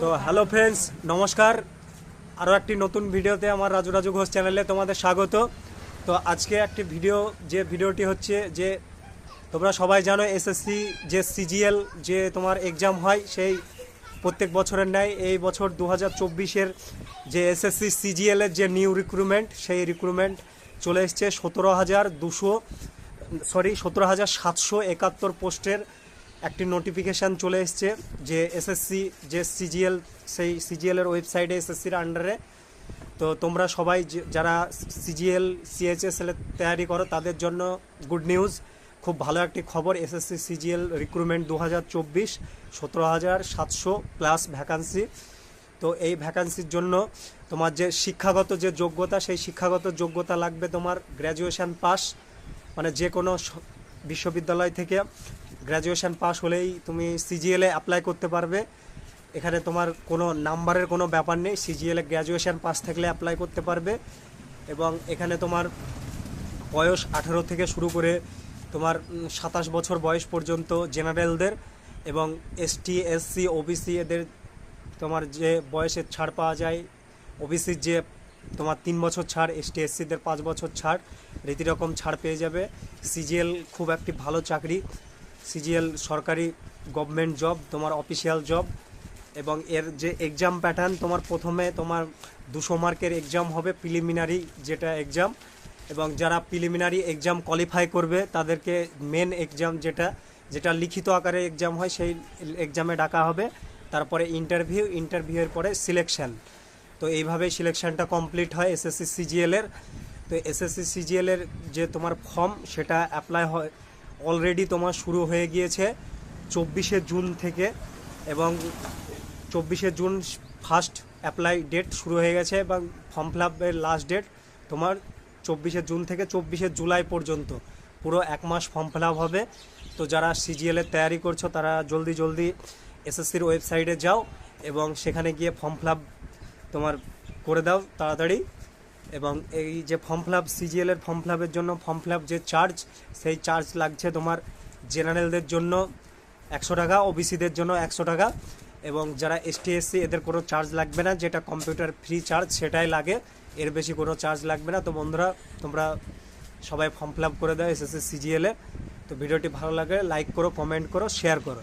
তো hello friends, নমস্কার। আরও একটি নতুন ভিডিওতে আমার রাজু রাজু ঘোষ চ্যানেলে তোমাদের স্বাগত। তো আজকে একটি ভিডিওটি হচ্ছে যে তোমরা সবাই জানো এসএসসি যে সিজিএল যে তোমার এক্সাম হয়, সেই প্রত্যেক বছরের ন্যায় এই বছর 2024-এর যে এসএসসি সিজিএলের যে নিউ রিক্রুটমেন্ট, সেই রিক্রুটমেন্ট চলে এসছে 17,771 পোস্টের একটি নোটিফিকেশান চলে এসছে যে এসএসসি যে সিজিএল, সেই সিজিএলের ওয়েবসাইটে এসএসসির আন্ডারে। তো তোমরা সবাই যারা সিজিএল সিএইচএসএল তৈরি করো তাদের জন্য গুড নিউজ, খুব ভালো একটি খবর। SSC CGL recruitment 2024 17,700+ vacancy. তো এই ভ্যাকান্সির জন্য তোমার যে শিক্ষাগত যে যোগ্যতা, সেই শিক্ষাগত যোগ্যতা লাগবে তোমার গ্র্যাজুয়েশন পাস, মানে যে কোনো বিশ্ববিদ্যালয় থেকে গ্র্যাজুয়েশন পাস হলেই তুমি সিজিএলে অ্যাপ্লাই করতে পারবে। এখানে তোমার কোনো নাম্বারের কোনো ব্যাপার নেই, সিজিএলে গ্র্যাজুয়েশন পাস থাকলে অ্যাপ্লাই করতে পারবে। এবং এখানে তোমার বয়স 18 থেকে শুরু করে তোমার 27 বছর বয়স পর্যন্ত জেনারেলদের, এবং এসটি এসসি ওবিসি এদের তোমার যে বয়সের ছাড় পাওয়া যায়। ওবিসির যে তোমার 3 বছর ছাড়, এসটি এসসিদের 5 বছর ছাড়, রীতিরকম ছাড় পেয়ে যাবে। সিজিএল খুব একটি ভালো চাকরি, সিজিএল সরকারি গভর্নমেন্ট জব, তোমার অফিসিয়াল জব। এবং এর যে এক্সাম প্যাটার্ন, তোমার প্রথমে তোমার 200 মার্কের এক্সাম হবে, প্রিলিমিনারি যেটা এক্সাম। এবং যারা প্রিলিমিনারি এক্সাম কোয়ালিফাই করবে তাদেরকে মেন এক্সাম যেটা লিখিত আকারে এক্সাম হয়, সেই এক্সামে ডাকা হবে। তারপরে ইন্টারভিউয়ের পরে সিলেকশান। তো এইভাবেই সিলেকশানটা কমপ্লিট হয় এসএসসি সিজিএলের। তো এসএসসি সিজিএলের যে তোমার ফর্ম, সেটা অ্যাপ্লাই হয় অলরেডি তোমার শুরু হয়ে গিয়েছে 24শে জুন থেকে। এবং 24শে জুন ফার্স্ট অ্যাপ্লাই ডেট শুরু হয়ে গেছে, এবং ফর্ম ফিল আপের লাস্ট ডেট তোমার 24শে জুন থেকে 24শে জুলাই পর্যন্ত, পুরো 1 মাস ফর্ম ফিল আপ হবে। তো যারা সিজিএলের তৈরি করছো তারা জলদি এসএসসির ওয়েবসাইটে যাও এবং সেখানে গিয়ে ফর্ম ফিল আপ তোমার করে দাও তাড়াতাড়ি। এবং এই যে ফর্ম ফিল আপ, সিজিএলের ফর্ম ফিল আপের জন্য ফর্ম ফিল আপ যে চার্জ, সেই চার্জ লাগছে তোমার জেনারেলদের জন্য 100 টাকা, ওবিসিদের জন্য 100 টাকা। এবং যারা এসটি এসসি এদের কোনো চার্জ লাগবে না, যেটা কম্পিউটার ফ্রি চার্জ সেটাই লাগে, এর বেশি কোনো চার্জ লাগবে না। তো বন্ধুরা, তোমরা সবাই ফর্ম ফিল আপ করে দাও এসএসসি সিজিএলে। তো ভিডিওটি ভালো লাগে লাইক করো, কমেন্ট করো, শেয়ার করো।